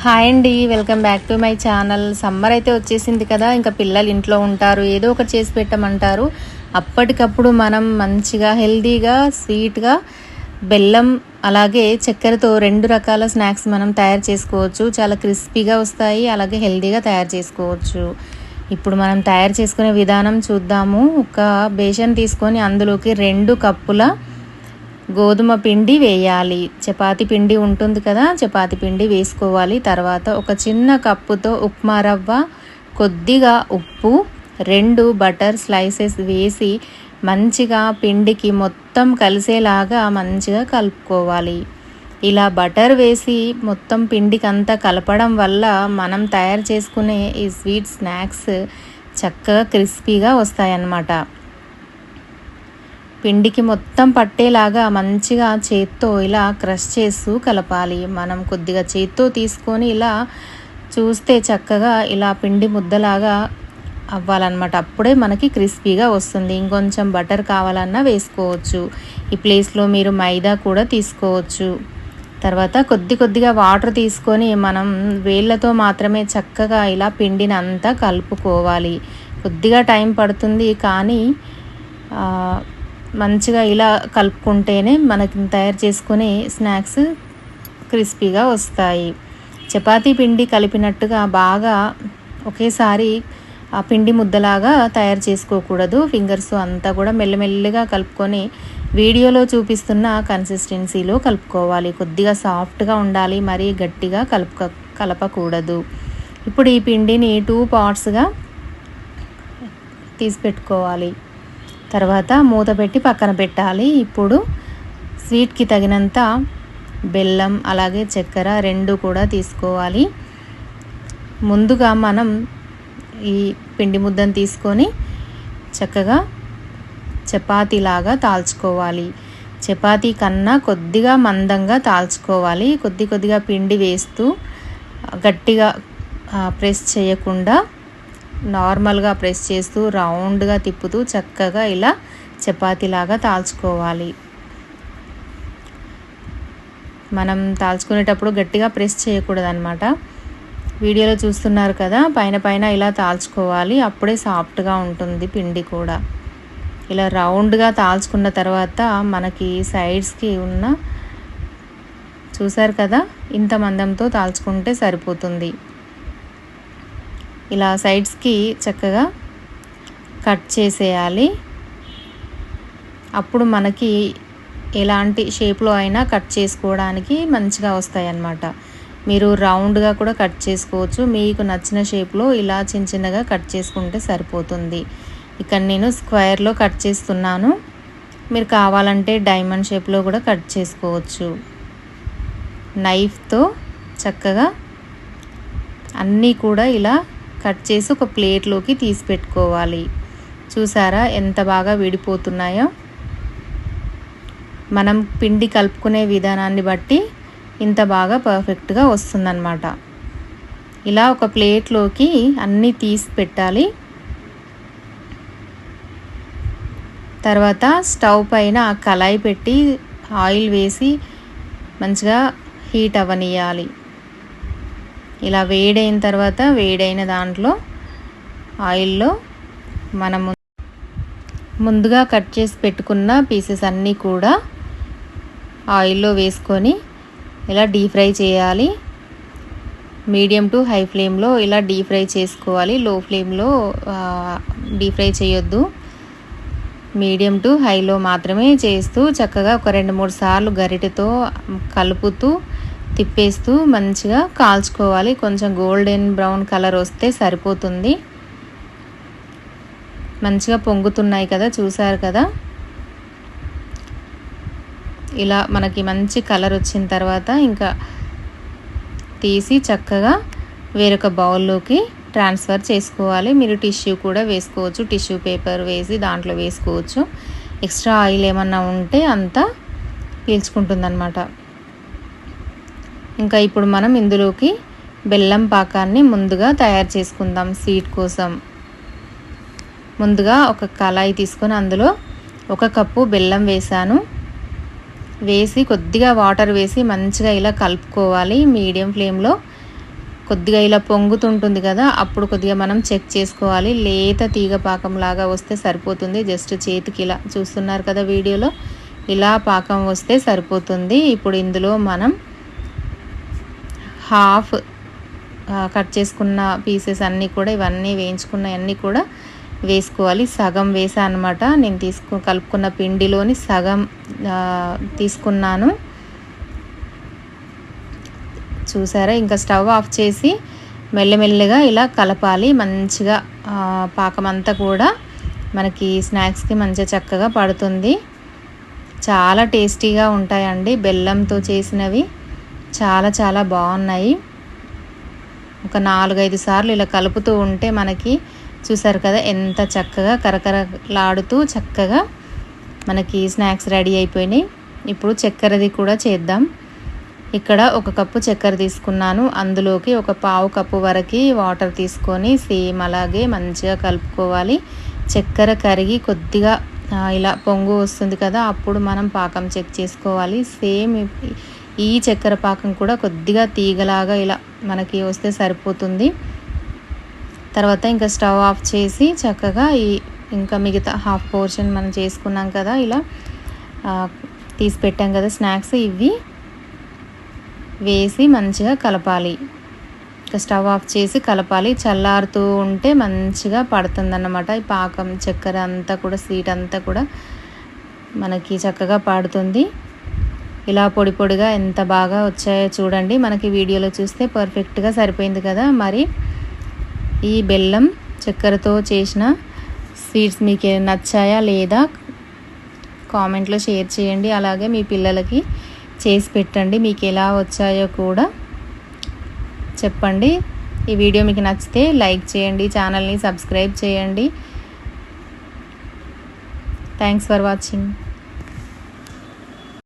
Hi అండి, welcome back to my channel. Summer అయితే వచ్చేసింది కదా, ఇంకా పిల్లలు ఇంట్లో ఉంటారు, ఏదో ఒకటి చేసి పెట్టమంటారు. అప్పటికప్పుడు మనం మంచిగా హెల్తీగా స్వీట్గా బెల్లం అలాగే చక్కెరతో 2 రకాల స్నాక్స్ మనం తయారు చేసుకోవచ్చు. చాలా క్రిస్పీగా వస్తాయి, అలాగే హెల్తీగా తయారు చేసుకోవచ్చు. ఇప్పుడు మనం తయారు చేసుకునే విధానం చూద్దాము. ఒక బేషన్ తీసుకొని అందులోకి 2 కప్పుల గోధుమ పిండి వేయాలి. చపాతి పిండి ఉంటుంది కదా, చపాతి పిండి వేసుకోవాలి. తర్వాత ఒక చిన్న కప్పుతో ఉప్మా రవ్వ, కొద్దిగా ఉప్పు, 2 బటర్ స్లైసెస్ వేసి మంచిగా పిండికి మొత్తం కలిసేలాగా మంచిగా కలుపుకోవాలి. ఇలా బటర్ వేసి మొత్తం పిండికి అంతా కలపడం వల్ల మనం తయారు చేసుకునే ఈ స్వీట్ స్నాక్స్ చక్కగా క్రిస్పీగా వస్తాయన్నమాట. పిండికి మొత్తం పట్టేలాగా మంచిగా చేత్తో ఇలా క్రష్ చేస్తూ కలపాలి. మనం కొద్దిగా చేత్తో తీసుకొని ఇలా చూస్తే చక్కగా ఇలా పిండి ముద్దలాగా అవ్వాలన్నమాట. అప్పుడే మనకి క్రిస్పీగా వస్తుంది. ఇంకొంచెం బటర్ కావాలన్నా వేసుకోవచ్చు. ఈ ప్లేస్లో మీరు మైదా కూడా తీసుకోవచ్చు. తర్వాత కొద్దిగా వాటర్ తీసుకొని మనం వేళ్ళతో మాత్రమే చక్కగా ఇలా పిండిని అంతా కలుపుకోవాలి. కొద్దిగా టైం పడుతుంది, కానీ మంచిగా ఇలా కలుపుకుంటేనే మనకి తయారు చేసుకునే స్నాక్స్ క్రిస్పీగా వస్తాయి. చపాతీ పిండి కలిపినట్టుగా బాగా ఒకేసారి ఆ పిండి ముద్దలాగా తయారు చేసుకోకూడదు. ఫింగర్స్ అంతా కూడా మెల్లమెల్లగా కలుపుకొని వీడియోలో చూపిస్తున్న కన్సిస్టెన్సీలో కలుపుకోవాలి. కొద్దిగా సాఫ్ట్గా ఉండాలి, మరీ గట్టిగా కలపకూడదు. ఇప్పుడు ఈ పిండిని 2 పార్ట్స్గా తీసి పెట్టుకోవాలి. తర్వాత మూత పెట్టి పక్కన పెట్టాలి. ఇప్పుడు స్వీట్కి తగినంత బెల్లం అలాగే చక్కెర 2 కూడా తీసుకోవాలి. ముందుగా మనం ఈ పిండి ముద్దను తీసుకొని చక్కగా చపాతీలాగా తాల్చుకోవాలి. చపాతీ కన్నా కొద్దిగా మందంగా తాల్చుకోవాలి. కొద్దిగా పిండి వేస్తూ గట్టిగా ప్రెస్ చేయకుండా నార్మల్గా ప్రెస్ చేస్తూ రౌండ్గా తిప్పుతూ చక్కగా ఇలా చపాతీలాగా తాల్చుకోవాలి. మనం తాల్చుకునేటప్పుడు గట్టిగా ప్రెస్ చేయకూడదు అన్నమాట. వీడియోలో చూస్తున్నారు కదా, పైన ఇలా తాల్చుకోవాలి. అప్పుడే సాఫ్ట్గా ఉంటుంది పిండి కూడా. ఇలా రౌండ్గా తాల్చుకున్న తర్వాత మనకి సైడ్స్కి ఉన్న చూసారు కదా, ఇంత మందంతో తాల్చుకుంటే సరిపోతుంది. ఇలా సైడ్స్కి చక్కగా కట్ చేసేయాలి. అప్పుడు మనకి ఎలాంటి షేప్లో అయినా కట్ చేసుకోవడానికి మంచిగా వస్తాయి అన్నమాట. మీరు రౌండ్గా కూడా కట్ చేసుకోవచ్చు. మీకు నచ్చిన షేప్లో ఇలా చిన్నగా కట్ చేసుకుంటే సరిపోతుంది. ఇక్కడ నేను స్క్వేర్లో కట్ చేస్తున్నాను. మీరు కావాలంటే డైమండ్ షేప్లో కూడా కట్ చేసుకోవచ్చు. నైఫ్తో చక్కగా అన్నీ కూడా ఇలా కట్ చేసి ఒక ప్లేట్లోకి తీసి పెట్టుకోవాలి. చూసారా ఎంత బాగా విడిపోతున్నాయో. మనం పిండి కలుపుకునే విధానాన్ని బట్టి ఇంత బాగా పర్ఫెక్ట్గా వస్తుందన్నమాట. ఇలా ఒక ప్లేట్లోకి అన్నీ తీసి పెట్టాలి. తర్వాత స్టవ్ పైన కళాయి పెట్టి ఆయిల్ వేసి మంచిగా హీట్ అవ్వనియాలి. ఇలా వేడైన తర్వాత వేడైన దాంట్లో ఆయిల్లో మనం ముందుగా కట్ చేసి పెట్టుకున్న పీసెస్ అన్నీ కూడా ఆయిల్లో వేసుకొని ఇలా డీప్ ఫ్రై చేయాలి. మీడియం టు హై ఫ్లేమ్లో ఇలా డీప్ ఫ్రై చేసుకోవాలి. లో ఫ్లేమ్లో డీప్ ఫ్రై చేయొద్దు. మీడియం టు హైలో మాత్రమే చేస్తూ చక్కగా ఒక 2-3 సార్లు గరిటెతో కలుపుతూ తిప్పేస్తూ మంచిగా కాల్చుకోవాలి. కొంచెం గోల్డెన్ బ్రౌన్ కలర్ వస్తే సరిపోతుంది. మంచిగా పొంగుతున్నాయి కదా, చూసారు కదా. ఇలా మనకి మంచి కలర్ వచ్చిన తర్వాత ఇంకా తీసి చక్కగా వేరొక బౌల్లోకి ట్రాన్స్ఫర్ చేసుకోవాలి. మీరు టిష్యూ కూడా వేసుకోవచ్చు. టిష్యూ పేపర్ వేసి దాంట్లో వేసుకోవచ్చు. ఎక్స్ట్రా ఆయిల్ ఏమన్నా ఉంటే అంతా పీల్చుకుంటుందన్నమాట. ఇంకా ఇప్పుడు మనం ఇందులోకి బెల్లం పాకాన్ని ముందుగా తయారు చేసుకుందాం. స్వీట్ కోసం ముందుగా ఒక కళాయి తీసుకొని అందులో 1 కప్పు బెల్లం వేసాను. వేసి కొద్దిగా వాటర్ వేసి మంచిగా ఇలా కలుపుకోవాలి. మీడియం ఫ్లేమ్లో కొద్దిగా ఇలా పొంగుతుంటుంది కదా, అప్పుడు కొద్దిగా మనం చెక్ చేసుకోవాలి. లేత తీగ పాకం లాగా వస్తే సరిపోతుంది. జస్ట్ చేతికి ఇలా చూస్తున్నారు కదా వీడియోలో, ఇలా పాకం వస్తే సరిపోతుంది. ఇప్పుడు ఇందులో మనం హాఫ్ కట్ చేసుకున్న పీసెస్ అన్నీ కూడా, ఇవన్నీ వేయించుకున్న అన్నీ కూడా వేసుకోవాలి. సగం వేసా అనమాట. నేను కలుపుకున్న పిండిలోని సగం తీసుకున్నాను. చూసారా? ఇంకా స్టవ్ ఆఫ్ చేసి మెల్లమెల్లగా ఇలా కలపాలి. మంచిగా పాకం అంతా కూడా మనకి స్నాక్స్కి మంచిగా చక్కగా పడుతుంది. చాలా టేస్టీగా ఉంటాయండి. బెల్లంతో చేసినవి చాలా చాలా బాగున్నాయి. ఒక 4-5 సార్లు ఇలా కలుపుతూ ఉంటే మనకి చూసారు కదా ఎంత చక్కగా కరకరలాడుతూ చక్కగా మనకి స్నాక్స్ రెడీ అయిపోయినాయి. ఇప్పుడు చక్కెరది కూడా చేద్దాం. ఇక్కడ 1 కప్పు చక్కెర తీసుకున్నాను. అందులోకి ఒక పావు కప్పు వరకు వాటర్ తీసుకొని సేమ్ అలాగే మంచిగా కలుపుకోవాలి. చక్కెర కరిగి కొద్దిగా ఇలా పొంగు వస్తుంది కదా, అప్పుడు మనం పాకం చెక్ చేసుకోవాలి. సేమ్ ఈ చక్కెర పాకం కూడా కొద్దిగా తీగలాగా ఇలా మనకి వస్తే సరిపోతుంది. తర్వాత ఇంకా స్టవ్ ఆఫ్ చేసి చక్కగా ఇంకా మిగతా హాఫ్ పోర్షన్ మనం చేసుకున్నాం కదా, ఇలా తీసి పెట్టాం కదా స్నాక్స్, ఇవి వేసి మంచిగా కలపాలి. ఇంకా స్టవ్ ఆఫ్ చేసి కలపాలి. చల్లారుతూ ఉంటే మంచిగా పడుతుందన్నమాట. ఈ పాకం చక్కెర అంతా కూడా, స్వీట్ అంతా కూడా మనకి చక్కగా పడుతుంది. ఇలా పొడి పొడిగా ఎంత బాగా వచ్చాయో చూడండి. మనకి వీడియోలో చూస్తే పర్ఫెక్ట్గా సరిపోయింది కదా. మరి ఈ బెల్లం చక్కెరతో చేసిన స్వీట్స్ మీకు నచ్చాయా లేదా కామెంట్లో షేర్ చేయండి. అలాగే మీ పిల్లలకి చేసి పెట్టండి. మీకు ఎలా వచ్చాయో కూడా చెప్పండి. ఈ వీడియో మీకు నచ్చితే లైక్ చేయండి, ఛానల్ని సబ్స్క్రైబ్ చేయండి. Thanks for watching.